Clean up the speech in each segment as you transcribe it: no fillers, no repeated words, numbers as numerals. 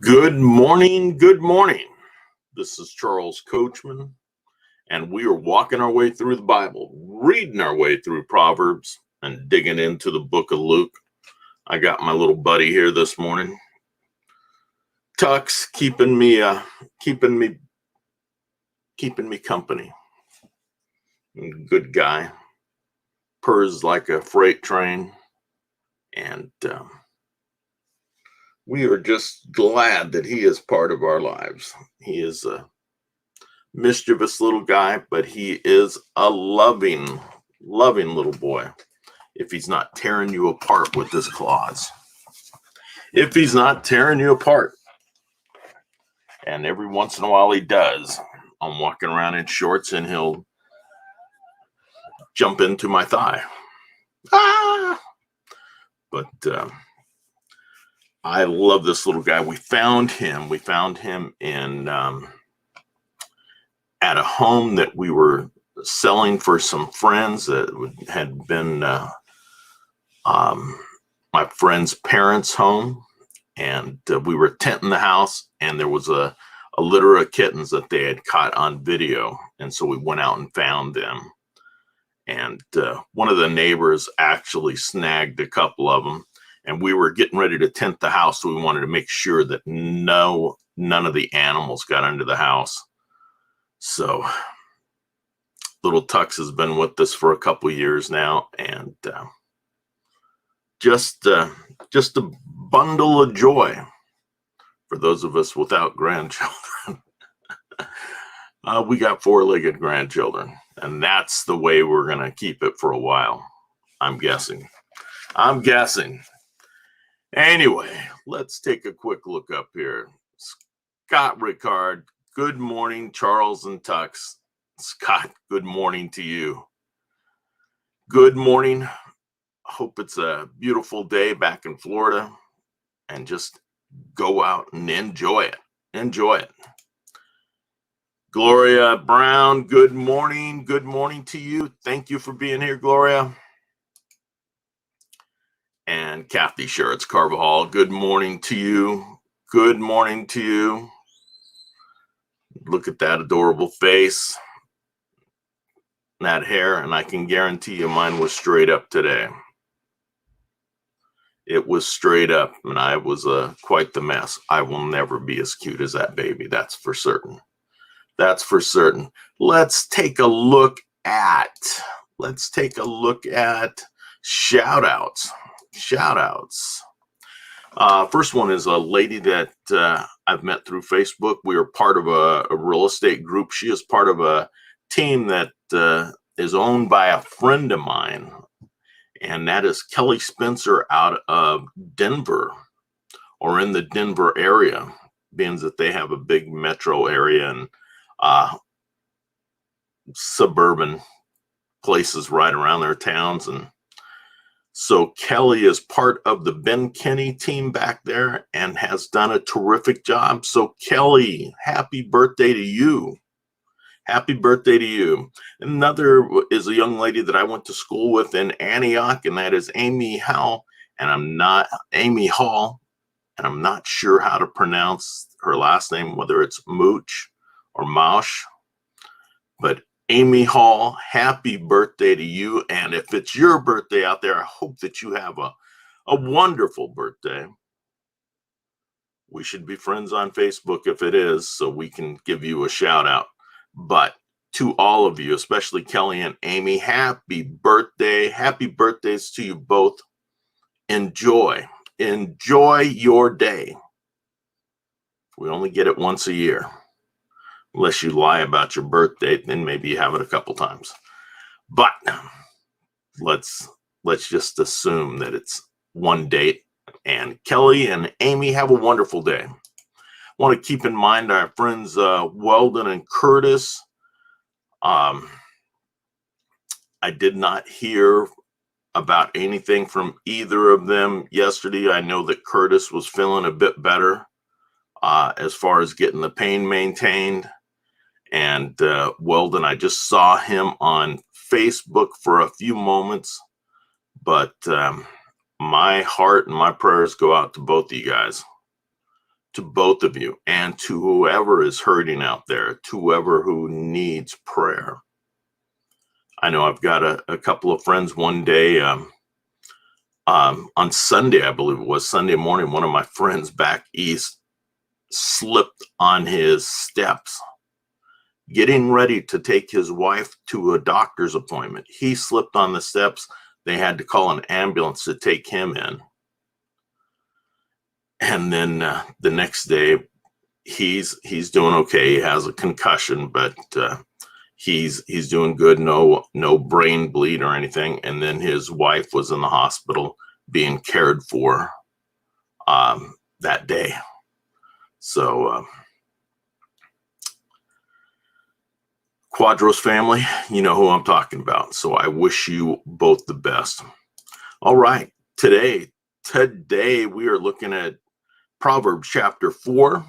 Good morning. Good morning. This is Charles Coachman, and we are walking our way through the Bible, reading our way through Proverbs, and digging into the book of Luke. I got my little buddy here this morning, Tux, keeping me company. Good guy, purrs like a freight train, and we are just glad that he is part of our lives. He is a mischievous little guy, but he is a loving little boy. If he's not tearing you apart with his claws. If he's not tearing you apart. And every once in a while he does. I'm walking around in shorts and he'll jump into my thigh. Ah! But I love this little guy. We found him in at a home that we were selling for some friends that had been my friend's parents' home, and we were tenting the house, and there was a litter of kittens that they had caught on video, and so we went out and found them. And one of the neighbors actually snagged a couple of them, and we were getting ready to tent the house, so we wanted to make sure that none of the animals got into the house. So little Tux has been with us for a couple years now, and just a bundle of joy for those of us without grandchildren. We got four-legged grandchildren, and that's the way we're going to keep it for a while, I'm guessing. Anyway, let's take a quick look up here. Scott Ricard, good morning, Charles and Tux. Scott, good morning to you. Good morning. Hope it's a beautiful day back in Florida, and just go out and enjoy it. Enjoy it. Gloria Brown, good morning. Good morning to you. Thank you for being here, Gloria. And Kathy Sherritts Carvajal, good morning to you. Good morning to you. Look at that adorable face, that hair, and I can guarantee you mine was straight up today. It was straight up, and I was quite the mess. I will never be as cute as that baby. That's for certain. That's for certain. Let's take a look at shout-outs. Shout-outs. First one is a lady that I've met through Facebook. We are part of a real estate group. She is part of a team that is owned by a friend of mine, and that is Kelly Spencer out of Denver, or in the Denver area, being that they have a big metro area and suburban places right around their towns. And so Kelly is part of the Ben Kinney team back there and has done a terrific job. So Kelly, happy birthday to you. Happy birthday to you. Another is a young lady that I went to school with in Antioch, and that is Amy Hall, and I'm not sure how to pronounce her last name, whether it's Mooch or Mausch, but Amy Hall, happy birthday to you. And if it's your birthday out there, I hope that you have a wonderful birthday. We should be friends on Facebook if it is, so we can give you a shout out. But to all of you, especially Kelly and Amy, happy birthday. Happy birthdays to you both. Enjoy your day. We only get it once a year. Unless you lie about your birthday, then maybe you have it a couple times. But let's just assume that it's one date. And Kelly and Amy, have a wonderful day. I want to keep in mind our friends Weldon and Curtis. I did not hear about anything from either of them yesterday. I know that Curtis was feeling a bit better as far as getting the pain maintained. And Weldon, I just saw him on Facebook for a few moments, but my heart and my prayers go out to both of you guys. to both of you and to whoever is hurting out there, to whoever who needs prayer. I know I've got a couple of friends one day, on Sunday, I believe it was Sunday morning, one of my friends back east slipped on his steps, getting ready to take his wife to a doctor's appointment. He slipped on the steps. They had to call an ambulance to take him in. And then the next day, he's doing okay. He has a concussion, but he's doing good. No brain bleed or anything. And then his wife was in the hospital being cared for that day. So Quadros family, you know who I'm talking about. So I wish you both the best. All right, today we are looking at Proverbs chapter 4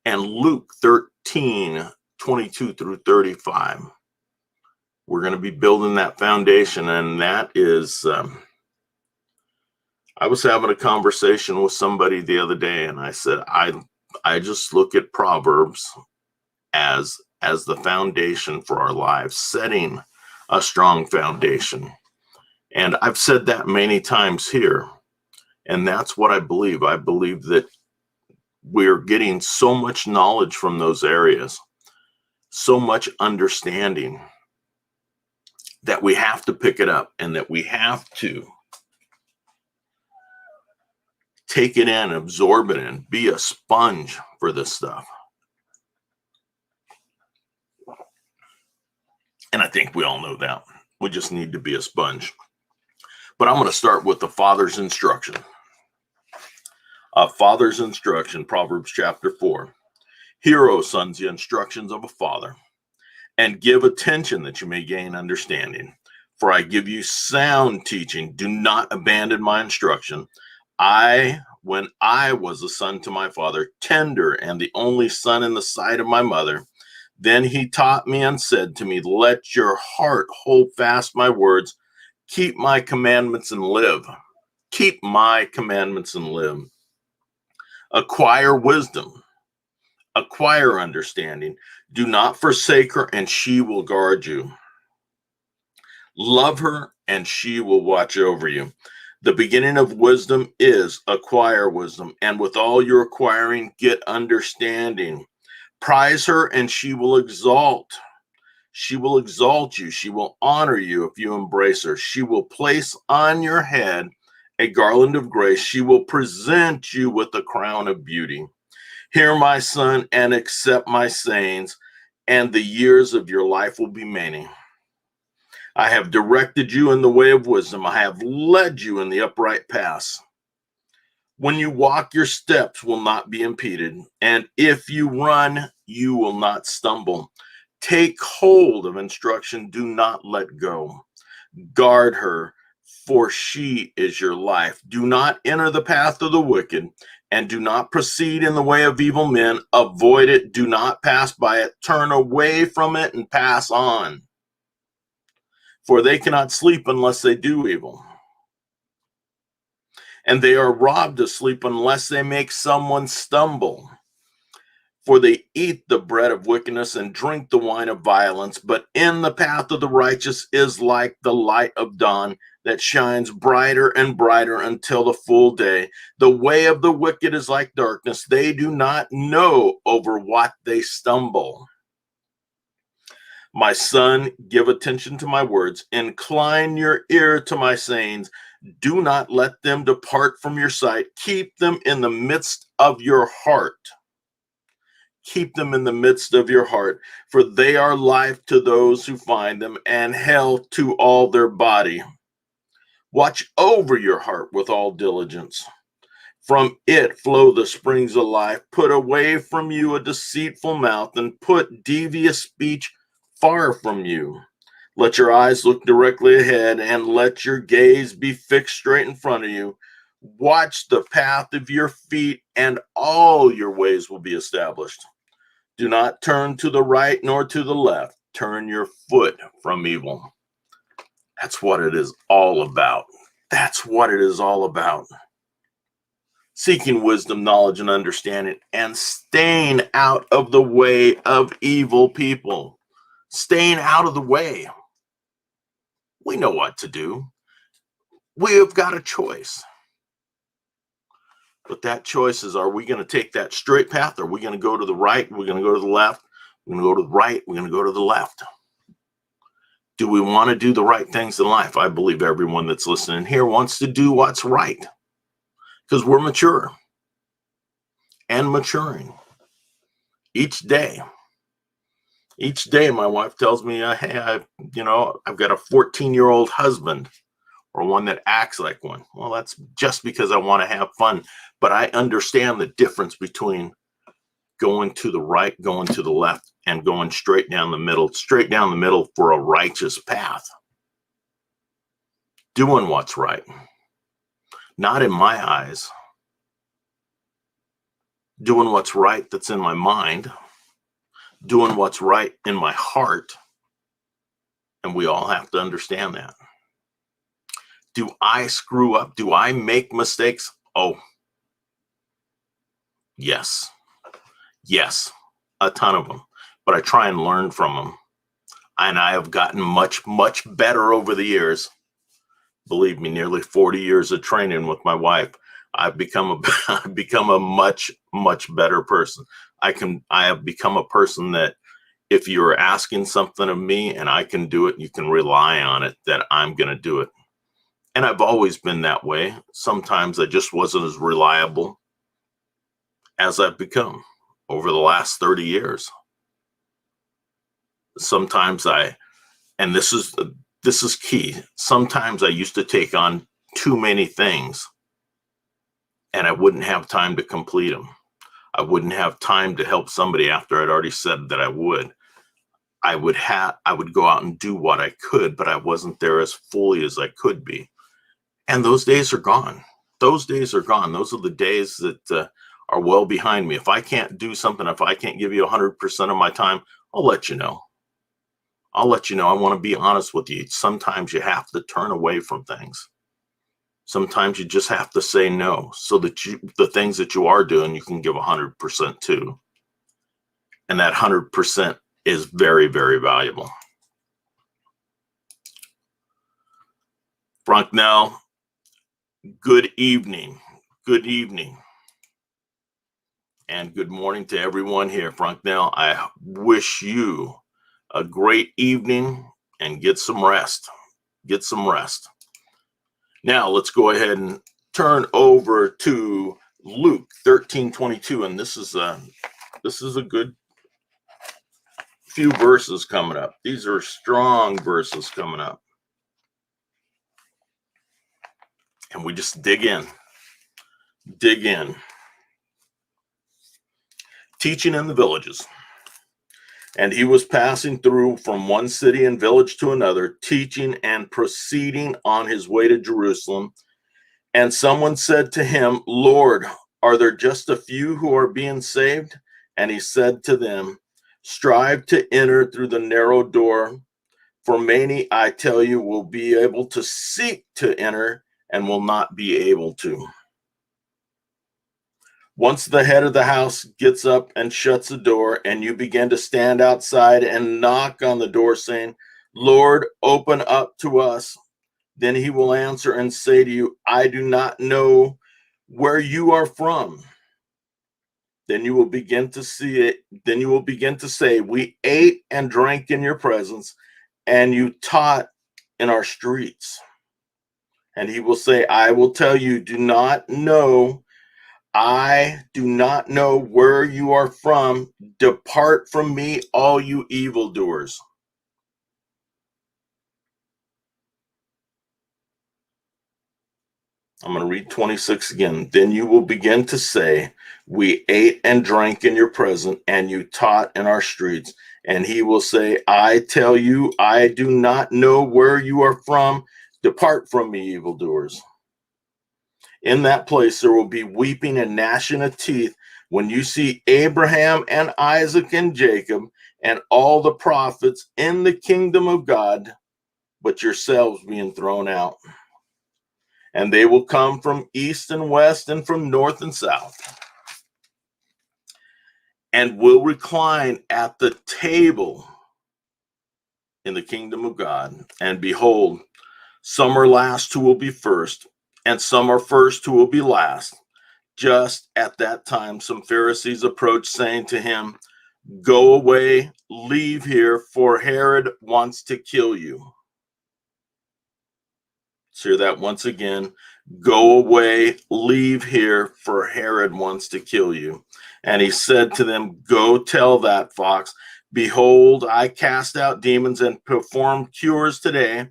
and Luke 13:22 through 35. We're going to be building that foundation, and that is, I was having a conversation with somebody the other day, and I said, I just look at Proverbs as the foundation for our lives, setting a strong foundation. And I've said that many times here, and that's what I believe. I believe that we're getting so much knowledge from those areas, so much understanding, that we have to pick it up and that we have to take it in, absorb it in, be a sponge for this stuff. And I think we all know that. We just need to be a sponge. But I'm going to start with the Father's instruction. Father's instruction, Proverbs chapter 4. Hear, O sons, the instructions of a father, and give attention that you may gain understanding. For I give you sound teaching. Do not abandon my instruction. When I was a son to my father, tender and the only son in the sight of my mother, then he taught me and said to me, let your heart hold fast my words. Keep my commandments and live. Keep my commandments and live. Acquire wisdom. Acquire understanding. Do not forsake her, and she will guard you. Love her, and she will watch over you. The beginning of wisdom is acquire wisdom, and with all your acquiring, get understanding. Prize her, and she will exalt. She will exalt you. She will honor you if you embrace her. She will place on your head a garland of grace. She will present you with a crown of beauty. Hear, my son, and accept my sayings, and the years of your life will be many. I have directed you in the way of wisdom. I have led you in the upright paths. When you walk, your steps will not be impeded, and if you run, you will not stumble. Take hold of instruction. Do not let go. Guard her, for she is your life. Do not enter the path of the wicked, and do not proceed in the way of evil men. Avoid it. Do not pass by it. Turn away from it and pass on. For they cannot sleep unless they do evil, and they are robbed of sleep unless they make someone stumble. For they eat the bread of wickedness and drink the wine of violence, but in the path of the righteous is like the light of dawn that shines brighter and brighter until the full day. The way of the wicked is like darkness. They do not know over what they stumble. My son, give attention to my words. Incline your ear to my sayings. Do not let them depart from your sight. Keep them in the midst of your heart. Keep them in the midst of your heart, for they are life to those who find them and health to all their body. Watch over your heart with all diligence. From it flow the springs of life. Put away from you a deceitful mouth and put devious speech far from you. Let your eyes look directly ahead and let your gaze be fixed straight in front of you. Watch the path of your feet and all your ways will be established. Do not turn to the right nor to the left. Turn your foot from evil. That's what it is all about. That's what it is all about. seeking wisdom, knowledge, and understanding, and staying out of the way of evil people. Staying out of the way. We know what to do. We have got a choice. But that choice is, are we going to take that straight path? Or are we going to go to the right? We're going to go to the left. We're going to go to the right. We're going to go to the left. Do we want to do the right things in life? I believe everyone that's listening here wants to do what's right, because we're mature and maturing each day. Each day, my wife tells me, hey, I've got a 14-year-old husband, or one that acts like one. Well, that's just because I want to have fun. But I understand the difference between going to the right, going to the left, and going straight down the middle for a righteous path. Doing what's right. Not in my eyes. Doing what's right that's in my mind. Doing what's right in my heart. And we all have to understand that. Do I screw up? Do I make mistakes? Oh, yes. Yes, a ton of them. But I try and learn from them. And I have gotten much, much better over the years. Believe me, nearly 40 years of training with my wife. I've become a much, much better person. I have become a person that if you're asking something of me and I can do it, you can rely on it that I'm going to do it. And I've always been that way. Sometimes I just wasn't as reliable as I've become over the last 30 years. Sometimes and this is key. Sometimes I used to take on too many things and I wouldn't have time to complete them. I wouldn't have time to help somebody after I'd already said that I would. I would go out and do what I could, but I wasn't there as fully as I could be. And those days are gone. Those days are gone. Those are the days that are well behind me. If I can't do something, if I can't give you 100% of my time, I'll let you know. I'll let you know. I want to be honest with you. Sometimes you have to turn away from things. Sometimes you just have to say no so that the things that you are doing, you can give 100% to. And that 100% is very, very valuable. Bronknell, good evening. Good evening. And good morning to everyone here. Bronknell, I wish you a great evening and get some rest. Get some rest. Now let's go ahead and turn over to Luke 13:22, and this is a good few verses coming up. These are strong verses coming up, and we just dig in. Teaching in the villages. And he was passing through from one city and village to another, teaching and proceeding on his way to Jerusalem. And someone said to him, Lord, are there just a few who are being saved? And he said to them, strive to enter through the narrow door, for many, I tell you, will be able to seek to enter and will not be able to. Once the head of the house gets up and shuts the door, and you begin to stand outside and knock on the door, saying, Lord, open up to us, then he will answer and say to you, I do not know where you are from. Then you will begin to see it. Then you will begin to say, we ate and drank in your presence, and you taught in our streets. And he will say, I will tell you, I do not know where you are from. Depart from me, all you evildoers. I'm going to read 26 again. Then you will begin to say, we ate and drank in your presence, and you taught in our streets. And he will say, I tell you, I do not know where you are from. Depart from me, evildoers. In that place, there will be weeping and gnashing of teeth when you see Abraham and Isaac and Jacob and all the prophets in the kingdom of God, but yourselves being thrown out. and they will come from east and west and from north and south, and will recline at the table in the kingdom of God. And behold, some are last who will be first, and some are first who will be last. Just at that time, some Pharisees approached, saying to him, "Go away, leave here, for Herod wants to kill you." Let's hear that once again. Go away, leave here, for Herod wants to kill you. And he said to them, Go tell that fox, behold, I cast out demons and perform cures today,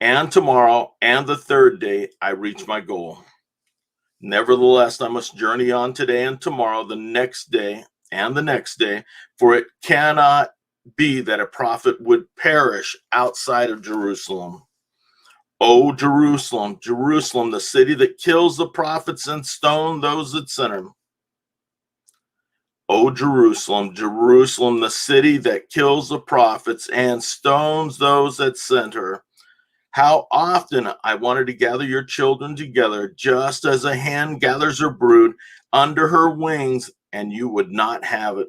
and tomorrow, and the third day, I reach my goal. Nevertheless, I must journey on today and tomorrow, the next day, and the next day, for it cannot be that a prophet would perish outside of Jerusalem. O Jerusalem, Jerusalem, the city that kills the prophets and stone those that sent them. O Jerusalem, Jerusalem, the city that kills the prophets and stones those that sent her. How often I wanted to gather your children together, just as a hen gathers her brood under her wings, and you would not have it.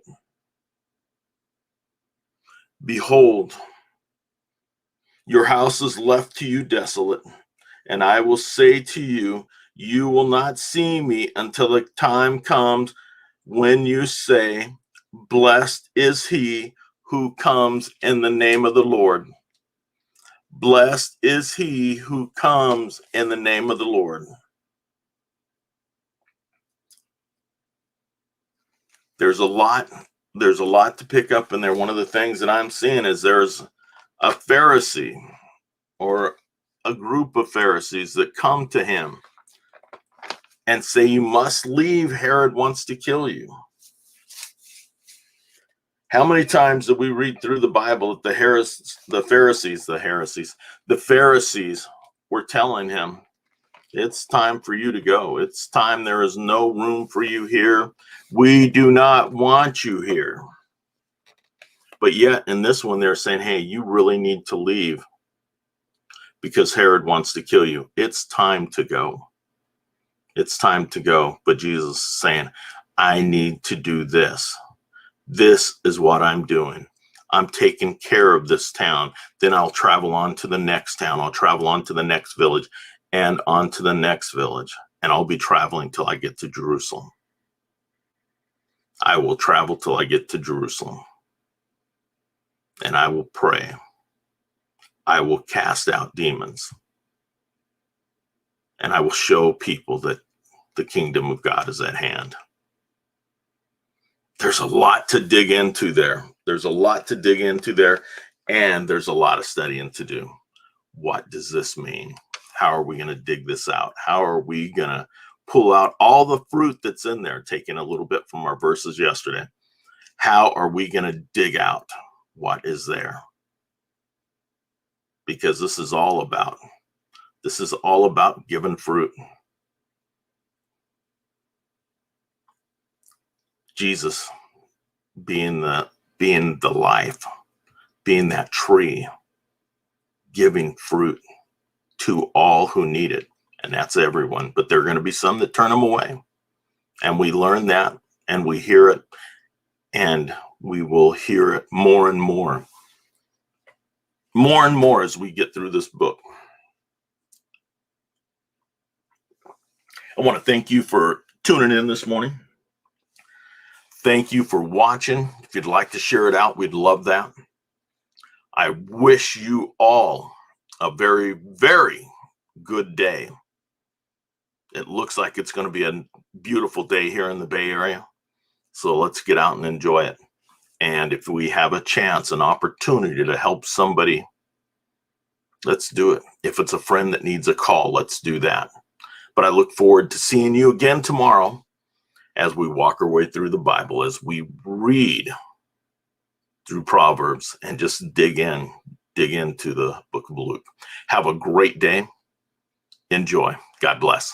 Behold, your house is left to you desolate, and I will say to you, you will not see me until the time comes when you say, Blessed is he who comes in the name of the Lord. Blessed is he who comes in the name of the Lord. There's a lot to pick up in there. One of the things that I'm seeing is there's a Pharisee or a group of Pharisees that come to him and say, you must leave, Herod wants to kill you. How many times do we read through the Bible that the Pharisees were telling him, it's time for you to go. It's time. There is no room for you here. We do not want you here. But yet in this one, they're saying, hey, you really need to leave because Herod wants to kill you. It's time to go. It's time to go. But Jesus is saying, I need to do this. This is what I'm doing. I'm taking care of this town. Then I'll travel on to the next town. I'll travel on to the next village and on to the next village. And I'll be traveling till I get to Jerusalem. I will travel till I get to Jerusalem. And I will pray. I will cast out demons. And I will show people that the kingdom of God is at hand. There's a lot to dig into there. There's a lot to dig into there. And there's a lot of studying to do. What does this mean? How are we going to dig this out? How are we going to pull out all the fruit that's in there, taking a little bit from our verses yesterday? How are we going to dig out what is there? Because this is all about giving fruit. Jesus being the life, being that tree, giving fruit to all who need it. And that's everyone. But there are going to be some that turn them away. And we learn that and we hear it. And we will hear it more and more as we get through this book. I want to thank you for tuning in this morning. Thank you for watching. If you'd like to share it out, we'd love that. I wish you all a very, very good day. It looks like it's going to be a beautiful day here in the Bay Area. So let's get out and enjoy it. And if we have a chance, an opportunity to help somebody, let's do it. If it's a friend that needs a call, let's do that. But I look forward to seeing you again tomorrow as we walk our way through the Bible, as we read through Proverbs and just dig into the book of Luke. Have a great day. Enjoy. God bless.